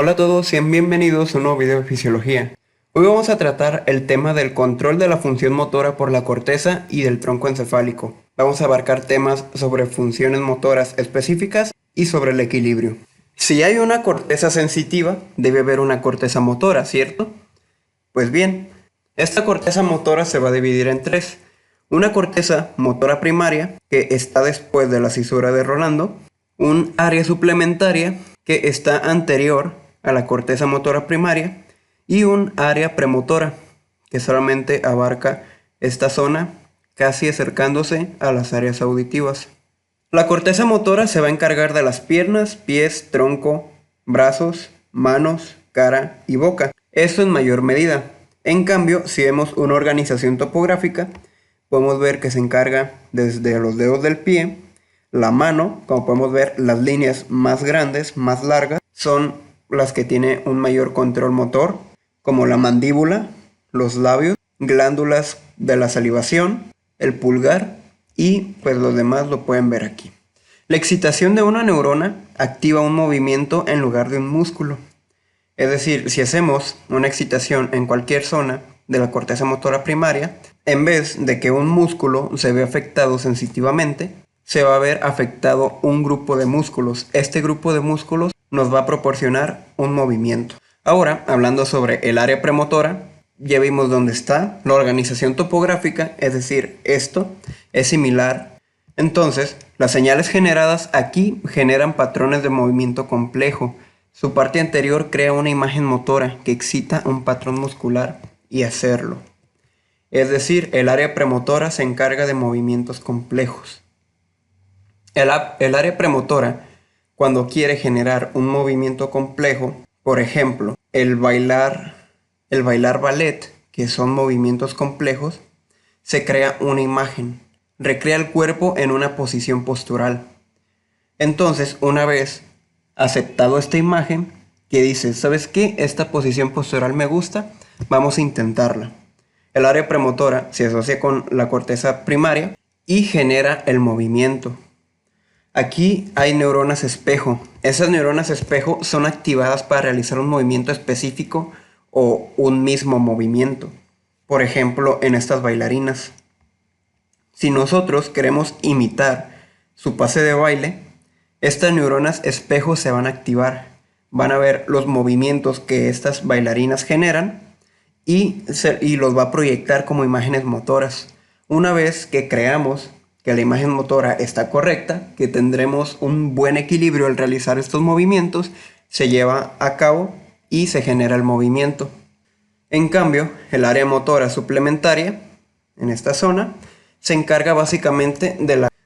Hola a todos, sean bienvenidos a un nuevo video de fisiología. Hoy vamos a tratar el tema del control de la función motora por la corteza y del tronco encefálico. Vamos a abarcar temas sobre funciones motoras específicas y sobre el equilibrio. Si hay una corteza sensitiva, debe haber una corteza motora, ¿cierto? Pues bien, esta corteza motora se va a dividir en tres. Una corteza motora primaria, que está después de la cisura de Rolando, un área suplementaria, que está anterior a la corteza motora primaria, y un área premotora, que solamente abarca esta zona, casi acercándose a las áreas auditivas. La corteza motora se va a encargar de las piernas, pies, tronco, brazos, manos, cara y boca. Esto en mayor medida. En cambio, si vemos una organización topográfica, podemos ver que se encarga desde los dedos del pie, la mano, como podemos ver, las líneas más grandes, más largas, son las que tienen un mayor control motor, como la mandíbula, los labios, glándulas de la salivación, el pulgar y pues los demás lo pueden ver aquí. La excitación de una neurona activa un movimiento en lugar de un músculo. Es decir, si hacemos una excitación en cualquier zona de la corteza motora primaria, en vez de que un músculo se vea afectado sensitivamente, se va a ver afectado un grupo de músculos. Este grupo de músculos nos va a proporcionar un movimiento. Ahora, hablando sobre el área premotora, ya vimos dónde está la organización topográfica, es decir, esto es similar. Entonces, las señales generadas aquí generan patrones de movimiento complejo. Su parte anterior crea una imagen motora que excita un patrón muscular y hacerlo. Es decir, el área premotora se encarga de movimientos complejos. El área premotora, cuando quiere generar un movimiento complejo, por ejemplo, el bailar ballet, que son movimientos complejos, se crea una imagen, recrea el cuerpo en una posición postural. Entonces, una vez aceptado esta imagen, que dice, ¿sabes qué? Esta posición postural me gusta, vamos a intentarla. El área premotora se asocia con la corteza primaria y genera el movimiento. Aquí hay neuronas espejo. Esas neuronas espejo son activadas para realizar un movimiento específico o un mismo movimiento. Por ejemplo, en estas bailarinas. Si nosotros queremos imitar su pase de baile, estas neuronas espejo se van a activar. Van a ver los movimientos que estas bailarinas generan y los va a proyectar como imágenes motoras. Una vez que creamos que la imagen motora está correcta, que tendremos un buen equilibrio al realizar estos movimientos, se lleva a cabo y se genera el movimiento. En cambio, el área motora suplementaria, en esta zona, se encarga básicamente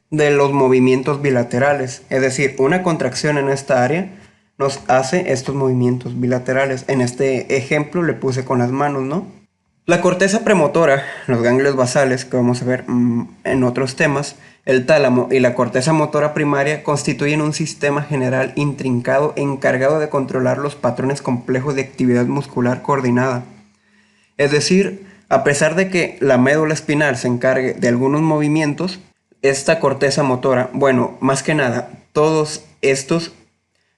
de los movimientos bilaterales, es decir, una contracción en esta área nos hace estos movimientos bilaterales. En este ejemplo le puse con las manos, ¿no? La corteza premotora, los ganglios basales, que vamos a ver en otros temas, el tálamo y la corteza motora primaria constituyen un sistema general intrincado encargado de controlar los patrones complejos de actividad muscular coordinada. Es decir, a pesar de que la médula espinal se encargue de algunos movimientos, esta corteza motora, bueno, más que nada, todos estos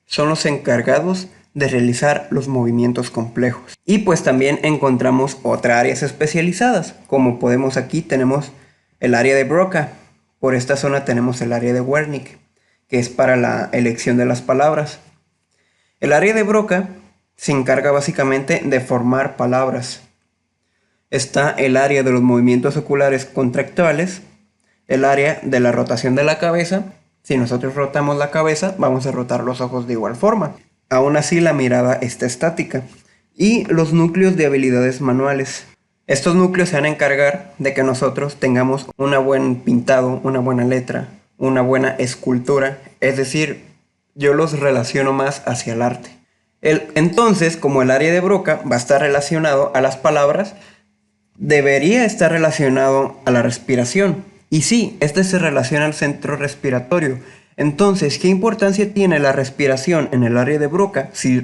son los encargados de realizar los movimientos complejos. Y pues también encontramos otras áreas especializadas, como podemos aquí tenemos el área de Broca, por esta zona tenemos el área de Wernicke, que es para la elección de las palabras. El área de Broca se encarga básicamente de formar palabras. Está el área de los movimientos oculares contractuales, el área de la rotación de la cabeza. Si nosotros rotamos la cabeza, vamos a rotar los ojos de igual forma. Aún así la mirada está estática. Y los núcleos de habilidades manuales. Estos núcleos se van a encargar de que nosotros tengamos un buen pintado, una buena letra, una buena escultura. Es decir, yo los relaciono más hacia el arte. Entonces, como el área de Broca va a estar relacionado a las palabras, debería estar relacionado a la respiración. Y sí, este se relaciona al centro respiratorio. Entonces, ¿qué importancia tiene la respiración en el área de Broca si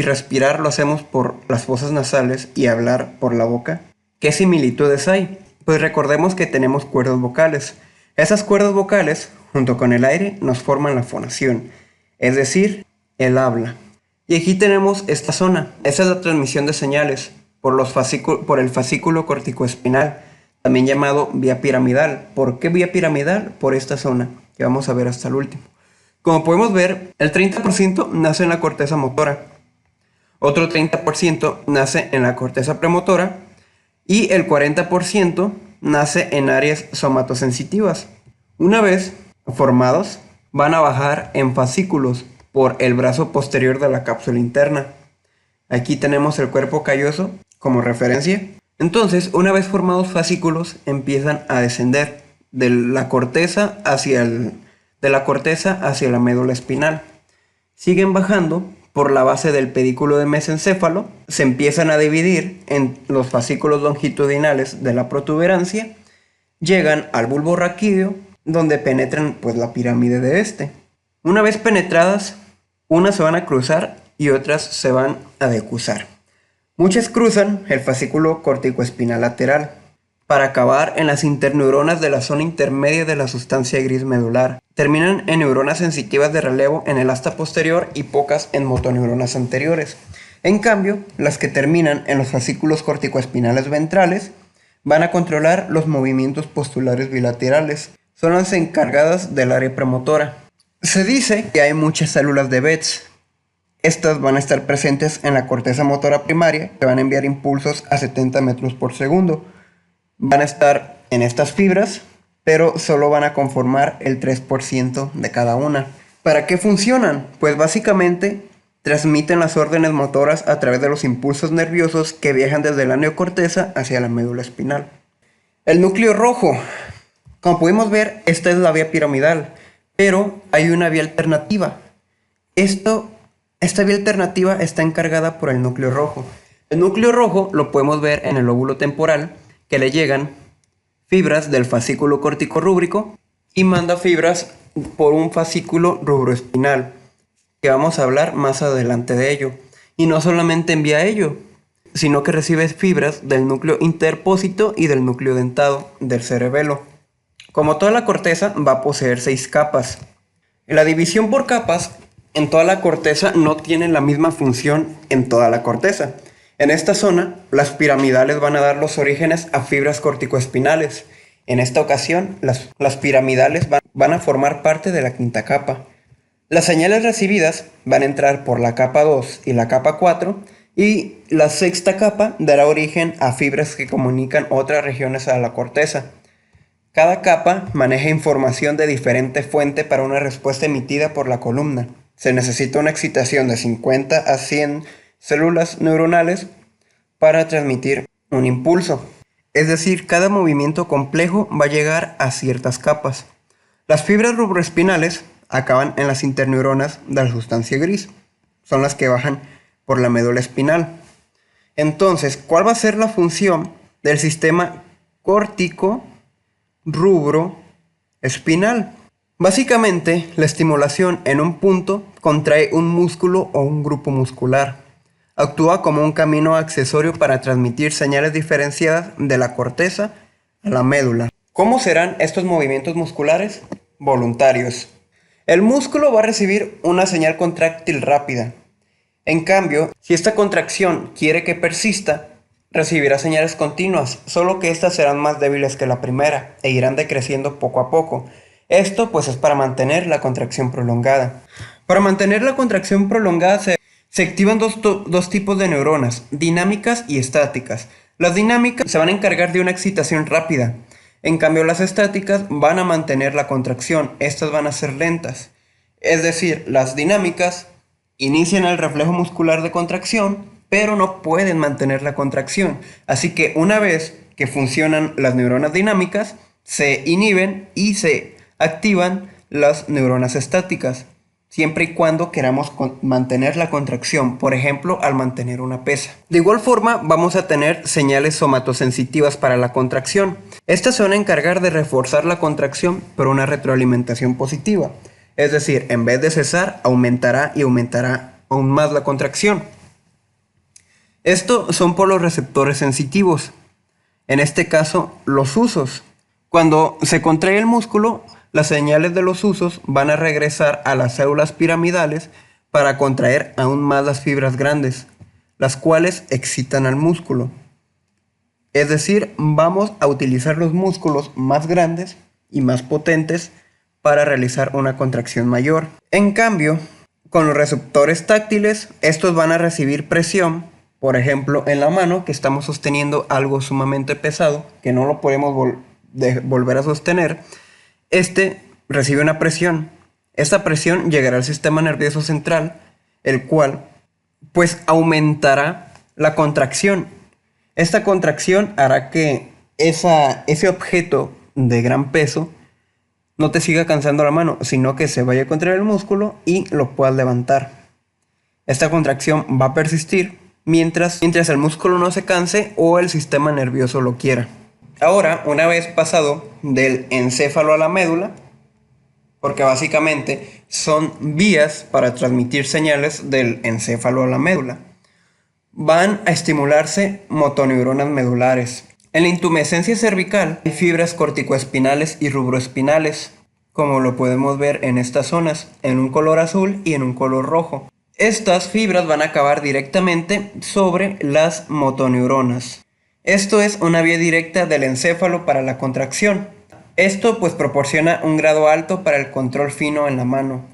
respirar lo hacemos por las fosas nasales y hablar por la boca? ¿Qué similitudes hay? Pues recordemos que tenemos cuerdas vocales. Esas cuerdas vocales, junto con el aire, nos forman la fonación, es decir, el habla. Y aquí tenemos esta zona. Esa es la transmisión de señales por el fascículo corticoespinal, también llamado vía piramidal. ¿Por qué vía piramidal? Por esta zona, que vamos a ver hasta el último. Como podemos ver, el 30% nace en la corteza motora, otro 30% nace en la corteza premotora y el 40% nace en áreas somatosensitivas. Una vez formados, van a bajar en fascículos por el brazo posterior de la cápsula interna. Aquí tenemos el cuerpo calloso como referencia. Entonces, una vez formados fascículos, empiezan a descender de la corteza hacia la médula espinal. Siguen bajando por la base del pedículo de mesencéfalo, se empiezan a dividir en los fascículos longitudinales de la protuberancia, llegan al bulbo raquídeo, donde penetran pues la pirámide de este. Una vez penetradas, unas se van a cruzar y otras se van a decusar. Muchas cruzan el fascículo corticoespinal lateral para acabar en las interneuronas de la zona intermedia de la sustancia gris medular. Terminan en neuronas sensitivas de relevo en el asta posterior y pocas en motoneuronas anteriores. En cambio, las que terminan en los fascículos corticoespinales ventrales van a controlar los movimientos postulares bilaterales. Son las encargadas del área premotora. Se dice que hay muchas células de Betz. Estas van a estar presentes en la corteza motora primaria, que van a enviar impulsos a 70 metros por segundo. Van a estar en estas fibras, pero solo van a conformar el 3% de cada una. ¿Para qué funcionan? Pues básicamente transmiten las órdenes motoras a través de los impulsos nerviosos que viajan desde la neocorteza hacia la médula espinal. El núcleo rojo. Como pudimos ver, esta es la vía piramidal, pero hay una vía alternativa. Esta vía alternativa está encargada por el núcleo rojo. El núcleo rojo lo podemos ver en el lóbulo temporal, que le llegan fibras del fascículo corticorrúbrico y manda fibras por un fascículo rubroespinal, que vamos a hablar más adelante de ello. Y no solamente envía ello, sino que recibe fibras del núcleo interpósito y del núcleo dentado del cerebelo. Como toda la corteza va a poseer 6 capas. La división por capas en toda la corteza no tiene la misma función en toda la corteza. En esta zona, las piramidales van a dar los orígenes a fibras corticoespinales. En esta ocasión, las piramidales van a formar parte de la quinta capa. Las señales recibidas van a entrar por la capa 2 y la capa 4, y la sexta capa dará origen a fibras que comunican otras regiones a la corteza. Cada capa maneja información de diferente fuente para una respuesta emitida por la columna. Se necesita una excitación de 50 a 100 células neuronales para transmitir un impulso. Es decir, cada movimiento complejo va a llegar a ciertas capas. Las fibras rubroespinales acaban en las interneuronas de la sustancia gris. Son las que bajan por la médula espinal. Entonces, ¿cuál va a ser la función del sistema córtico rubroespinal? Básicamente, la estimulación en un punto contrae un músculo o un grupo muscular. Actúa como un camino accesorio para transmitir señales diferenciadas de la corteza a la médula. ¿Cómo serán estos movimientos musculares? Voluntarios. El músculo va a recibir una señal contráctil rápida. En cambio, si esta contracción quiere que persista, recibirá señales continuas, solo que estas serán más débiles que la primera e irán decreciendo poco a poco. Esto pues es para mantener la contracción prolongada. Para mantener la contracción prolongada se activan dos tipos de neuronas, dinámicas y estáticas. Las dinámicas se van a encargar de una excitación rápida. En cambio, las estáticas van a mantener la contracción. Estas van a ser lentas. Es decir, las dinámicas inician el reflejo muscular de contracción, pero no pueden mantener la contracción. Así que una vez que funcionan las neuronas dinámicas, se inhiben y se activan las neuronas estáticas, siempre y cuando queramos mantener la contracción, por ejemplo, al mantener una pesa. De igual forma, vamos a tener señales somatosensitivas para la contracción. Estas se van a encargar de reforzar la contracción por una retroalimentación positiva. Es decir, en vez de cesar, aumentará y aumentará aún más la contracción. Estos son por los receptores sensitivos. En este caso, los usos. Cuando se contrae el músculo, las señales de los usos van a regresar a las células piramidales para contraer aún más las fibras grandes, las cuales excitan al músculo. Es decir, vamos a utilizar los músculos más grandes y más potentes para realizar una contracción mayor. En cambio, con los receptores táctiles, estos van a recibir presión, por ejemplo, en la mano, que estamos sosteniendo algo sumamente pesado, que no lo podemos volver a sostener. Este recibe una presión. Esta presión llegará al sistema nervioso central, el cual pues aumentará la contracción. Esta contracción hará que ese objeto de gran peso no te siga cansando la mano, sino que se vaya a contraer el músculo y lo puedas levantar. Esta contracción va a persistir mientras el músculo no se canse o el sistema nervioso lo quiera. Ahora, una vez pasado del encéfalo a la médula, porque básicamente son vías para transmitir señales del encéfalo a la médula, van a estimularse motoneuronas medulares. En la intumescencia cervical hay fibras corticoespinales y rubroespinales, como lo podemos ver en estas zonas, en un color azul y en un color rojo. Estas fibras van a acabar directamente sobre las motoneuronas. Esto es una vía directa del encéfalo para la contracción. Esto pues proporciona un grado alto para el control fino en la mano,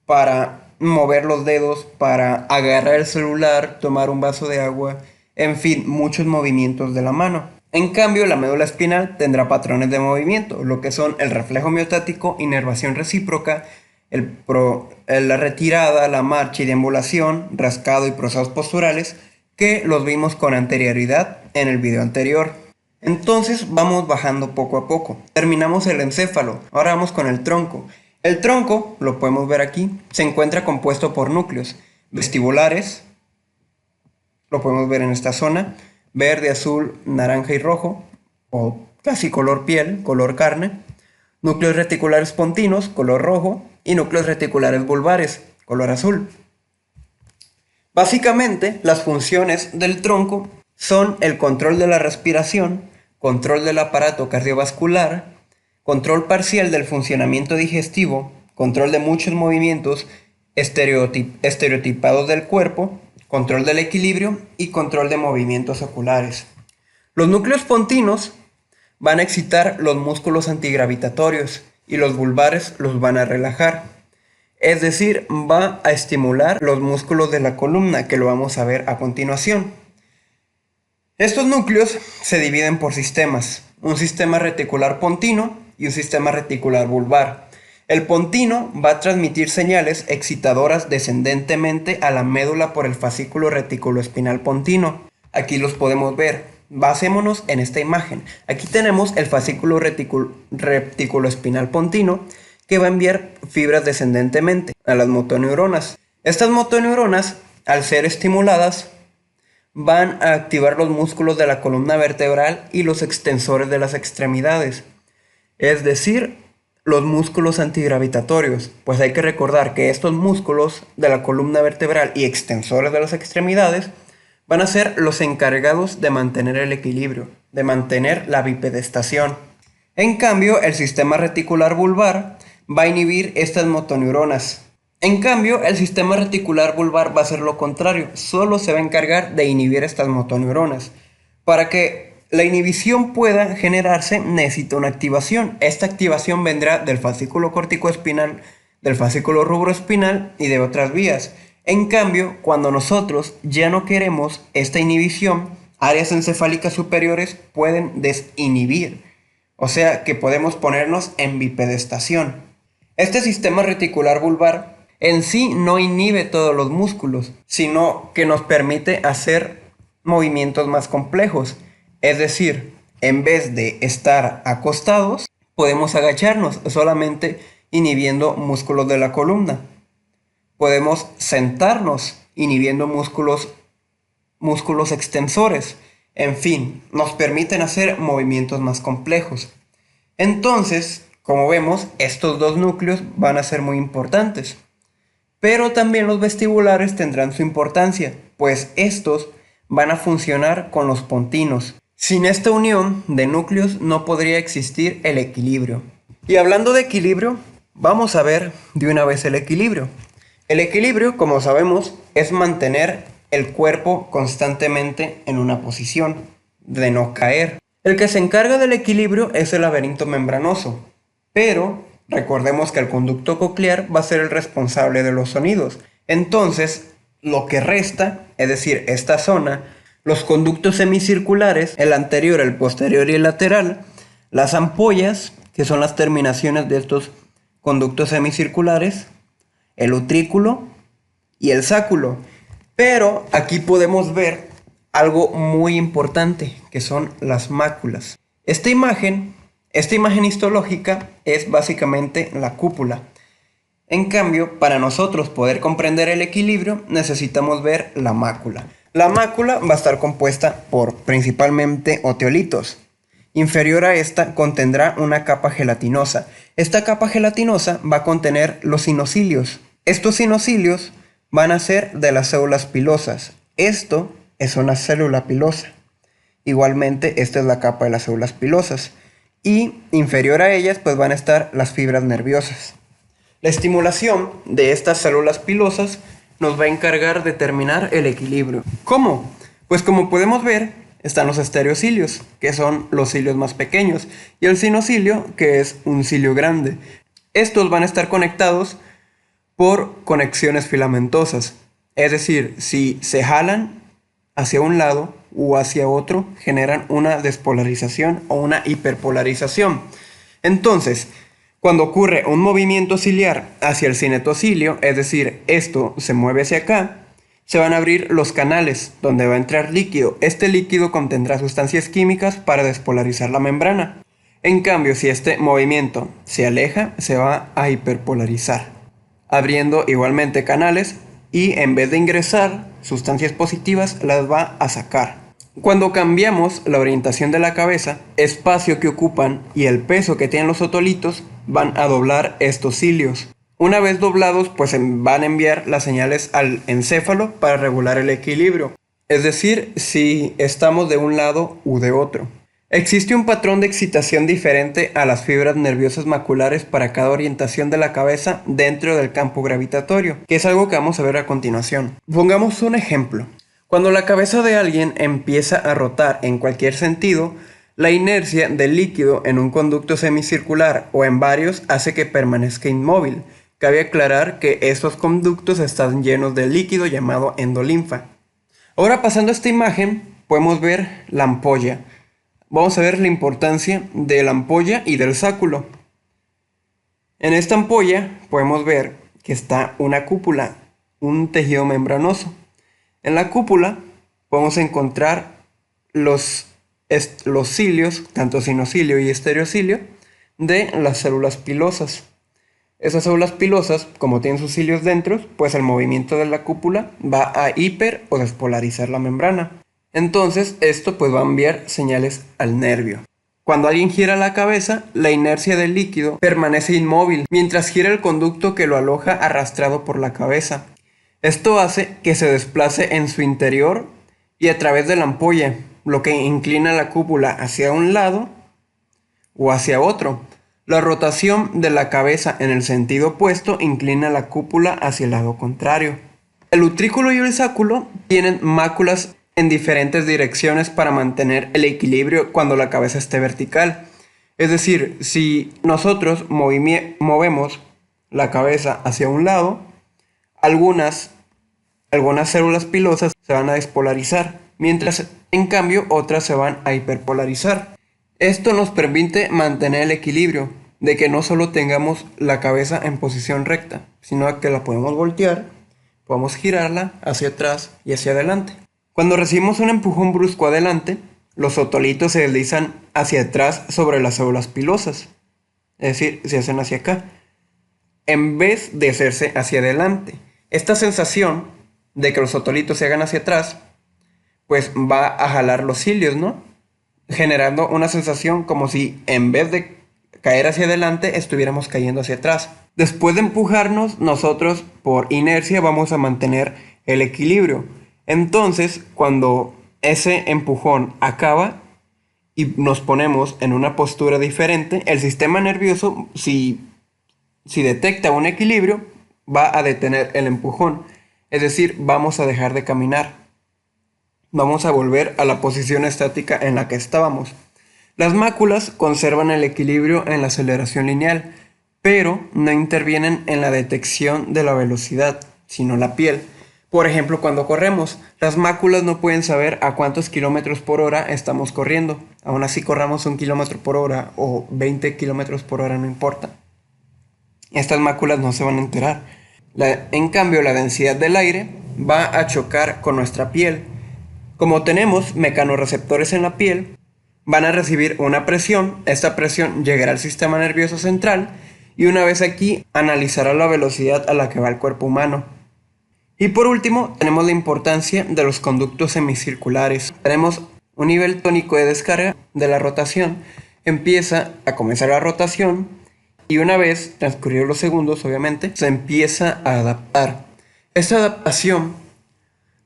para mover los dedos, para agarrar el celular, tomar un vaso de agua, en fin, muchos movimientos de la mano. En cambio, la médula espinal tendrá patrones de movimiento, lo que son el reflejo miostático, inervación recíproca, la retirada, la marcha y deambulación, rascado y procesos posturales, que los vimos con anterioridad en el video anterior. Entonces vamos bajando poco a poco. Terminamos el encéfalo, ahora vamos con el tronco. El tronco, lo podemos ver aquí, se encuentra compuesto por núcleos vestibulares, lo podemos ver en esta zona, verde, azul, naranja y rojo, o casi color piel, color carne, núcleos reticulares pontinos, color rojo, y núcleos reticulares bulbares, color azul. Básicamente, las funciones del tronco son el control de la respiración, control del aparato cardiovascular, control parcial del funcionamiento digestivo, control de muchos movimientos estereotipados del cuerpo, control del equilibrio y control de movimientos oculares. Los núcleos pontinos van a excitar los músculos antigravitatorios y los bulbares los van a relajar. Es decir, va a estimular los músculos de la columna, que lo vamos a ver a continuación. Estos núcleos se dividen por sistemas, un sistema reticular pontino y un sistema reticular bulbar. El pontino va a transmitir señales excitadoras descendentemente a la médula por el fascículo reticuloespinal pontino. Aquí los podemos ver. Basémonos en esta imagen. Aquí tenemos el fascículo reticuloespinal pontino, que va a enviar fibras descendentemente a las motoneuronas. Estas motoneuronas, al ser estimuladas, van a activar los músculos de la columna vertebral y los extensores de las extremidades, es decir, los músculos antigravitatorios. Pues hay que recordar que estos músculos de la columna vertebral y extensores de las extremidades van a ser los encargados de mantener el equilibrio, de mantener la bipedestación. En cambio, el sistema reticular bulbar va a inhibir estas motoneuronas. En cambio, el sistema reticular bulbar va a hacer lo contrario, solo se va a encargar de inhibir estas motoneuronas. Para que la inhibición pueda generarse, necesita una activación. Esta activación vendrá del fascículo corticoespinal, del fascículo rubroespinal y de otras vías. En cambio, cuando nosotros ya no queremos esta inhibición, áreas encefálicas superiores pueden desinhibir. O sea que podemos ponernos en bipedestación. Este sistema reticular bulbar en sí no inhibe todos los músculos, sino que nos permite hacer movimientos más complejos. Es decir, en vez de estar acostados, podemos agacharnos solamente inhibiendo músculos de la columna. Podemos sentarnos inhibiendo músculos extensores. En fin, nos permiten hacer movimientos más complejos. Entonces, como vemos, estos dos núcleos van a ser muy importantes. Pero también los vestibulares tendrán su importancia, pues estos van a funcionar con los pontinos. Sin esta unión de núcleos no podría existir el equilibrio. Y hablando de equilibrio, vamos a ver de una vez el equilibrio. El equilibrio, como sabemos, es mantener el cuerpo constantemente en una posición, de no caer. El que se encarga del equilibrio es el laberinto membranoso, pero recordemos que el conducto coclear va a ser el responsable de los sonidos. Entonces, lo que resta, es decir, esta zona, los conductos semicirculares, el anterior, el posterior y el lateral, las ampollas, que son las terminaciones de estos conductos semicirculares, el utrículo y el sáculo. Pero aquí podemos ver algo muy importante, que son las máculas. Esta imagen histológica es básicamente la cúpula. En cambio, para nosotros poder comprender el equilibrio, necesitamos ver la mácula. La mácula va a estar compuesta por principalmente oteolitos. Inferior a esta contendrá una capa gelatinosa. Esta capa gelatinosa va a contener los sinocilios. Estos sinocilios van a ser de las células pilosas. Esto es una célula pilosa. Igualmente, esta es la capa de las células pilosas. Y inferior a ellas, pues van a estar las fibras nerviosas. La estimulación de estas células pilosas nos va a encargar de determinar el equilibrio. ¿Cómo? Pues como podemos ver, están los estereocilios, que son los cilios más pequeños, y el sinocilio, que es un cilio grande. Estos van a estar conectados por conexiones filamentosas. Es decir, si se jalan hacia un lado o hacia otro, generan una despolarización o una hiperpolarización. Entonces, cuando ocurre un movimiento ciliar hacia el cinetocilio, es decir, esto se mueve hacia acá, se van a abrir los canales donde va a entrar líquido. Este líquido contendrá sustancias químicas para despolarizar la membrana. En cambio, si este movimiento se aleja, se va a hiperpolarizar, abriendo igualmente canales y en vez de ingresar sustancias positivas, las va a sacar. Cuando cambiamos la orientación de la cabeza, espacio que ocupan y el peso que tienen los otolitos van a doblar estos cilios. Una vez doblados, pues van a enviar las señales al encéfalo para regular el equilibrio. Es decir, si estamos de un lado u de otro. Existe un patrón de excitación diferente a las fibras nerviosas maculares para cada orientación de la cabeza dentro del campo gravitatorio, que es algo que vamos a ver a continuación. Pongamos un ejemplo. Cuando la cabeza de alguien empieza a rotar en cualquier sentido, la inercia del líquido en un conducto semicircular o en varios hace que permanezca inmóvil. Cabe aclarar que estos conductos están llenos de líquido llamado endolinfa. Ahora, pasando a esta imagen, podemos ver la ampolla. Vamos a ver la importancia de la ampolla y del sáculo. En esta ampolla podemos ver que está una cúpula, un tejido membranoso. En la cúpula podemos encontrar los cilios, tanto sinocilio y estereocilio, de las células pilosas. Esas células pilosas, como tienen sus cilios dentro, pues el movimiento de la cúpula va a hiper o despolarizar la membrana. Entonces esto pues va a enviar señales al nervio. Cuando alguien gira la cabeza, la inercia del líquido permanece inmóvil, mientras gira el conducto que lo aloja arrastrado por la cabeza. Esto hace que se desplace en su interior y a través de la ampolla, lo que inclina la cúpula hacia un lado o hacia otro. La rotación de la cabeza en el sentido opuesto inclina la cúpula hacia el lado contrario. El utrículo y el sáculo tienen máculas en diferentes direcciones para mantener el equilibrio cuando la cabeza esté vertical. Es decir, si nosotros movemos la cabeza hacia un lado, algunas células pilosas se van a despolarizar, mientras en cambio otras se van a hiperpolarizar. Esto nos permite mantener el equilibrio, de que no solo tengamos la cabeza en posición recta, sino que la podemos voltear, podemos girarla hacia atrás y hacia adelante. Cuando recibimos un empujón brusco adelante, los otolitos se deslizan hacia atrás sobre las células pilosas, es decir, se hacen hacia acá, en vez de hacerse hacia adelante. Esta sensación de que los otolitos se hagan hacia atrás, pues va a jalar los cilios, ¿no? Generando una sensación como si en vez de caer hacia adelante estuviéramos cayendo hacia atrás. Después de empujarnos, nosotros por inercia vamos a mantener el equilibrio. Entonces, cuando ese empujón acaba y nos ponemos en una postura diferente, el sistema nervioso, si detecta un equilibrio, va a detener el empujón, es decir, vamos a dejar de caminar. Vamos a volver a la posición estática en la que estábamos. Las máculas conservan el equilibrio en la aceleración lineal, pero no intervienen en la detección de la velocidad, sino la piel. Por ejemplo, cuando corremos, las máculas no pueden saber a cuántos kilómetros por hora estamos corriendo. Aún así corramos 1 kilómetro por hora o 20 kilómetros por hora, no importa. Estas máculas no se van a enterar. En cambio, la densidad del aire va a chocar con nuestra piel. Como tenemos mecanorreceptores en la piel, van a recibir una presión. Esta presión llegará al sistema nervioso central y una vez aquí analizará la velocidad a la que va el cuerpo humano. Y por último, tenemos la importancia de los conductos semicirculares. Tenemos un nivel tónico de descarga de la rotación. Empieza a comenzar la rotación y una vez transcurridos los segundos, obviamente, se empieza a adaptar. Esta adaptación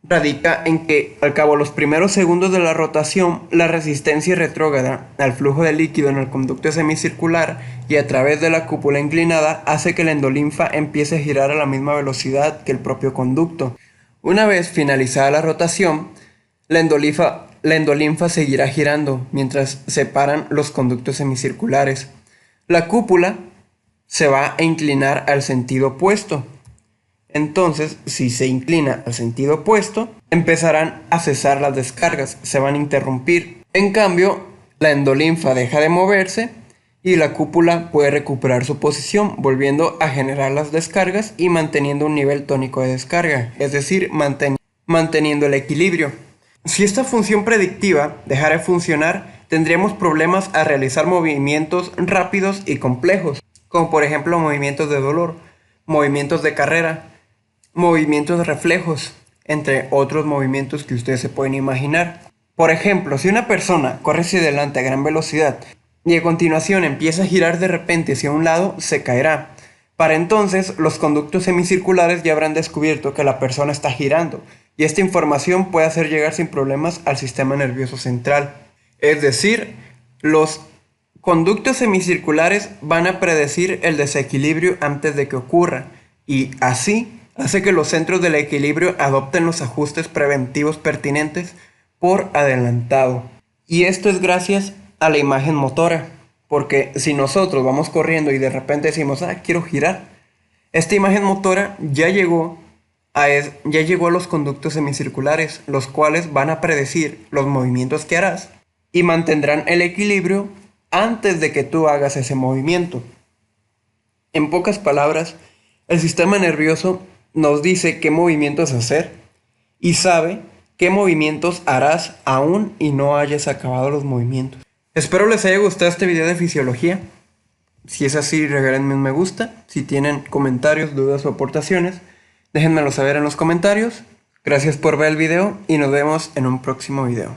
radica en que al cabo de los primeros segundos de la rotación, la resistencia retrógrada al flujo de líquido en el conducto semicircular y a través de la cúpula inclinada hace que la endolinfa empiece a girar a la misma velocidad que el propio conducto. Una vez finalizada la rotación, la endolinfa seguirá girando mientras separan los conductos semicirculares. La cúpula se va a inclinar al sentido opuesto. Entonces, si se inclina al sentido opuesto, empezarán a cesar las descargas, se van a interrumpir. En cambio, la endolinfa deja de moverse y la cúpula puede recuperar su posición, volviendo a generar las descargas y manteniendo un nivel tónico de descarga, es decir, manteniendo el equilibrio. Si esta función predictiva dejara de funcionar, tendríamos problemas a realizar movimientos rápidos y complejos, como por ejemplo movimientos de dolor, movimientos de carrera, movimientos de reflejos, entre otros movimientos que ustedes se pueden imaginar. Por ejemplo, si una persona corre hacia adelante a gran velocidad y a continuación empieza a girar de repente hacia un lado, se caerá. Para entonces, los conductos semicirculares ya habrán descubierto que la persona está girando y esta información puede hacer llegar sin problemas al sistema nervioso central. Es decir, los conductos semicirculares van a predecir el desequilibrio antes de que ocurra y así hace que los centros del equilibrio adopten los ajustes preventivos pertinentes por adelantado. Y esto es gracias a la imagen motora, porque si nosotros vamos corriendo y de repente decimos, quiero girar, esta imagen motora ya llegó a los conductos semicirculares, los cuales van a predecir los movimientos que harás y mantendrán el equilibrio antes de que tú hagas ese movimiento. En pocas palabras, el sistema nervioso nos dice qué movimientos hacer y sabe qué movimientos harás aún y no hayas acabado los movimientos. Espero les haya gustado este video de fisiología. Si es así, regálenme un me gusta. Si tienen comentarios, dudas o aportaciones, déjenmelo saber en los comentarios. Gracias por ver el video y nos vemos en un próximo video.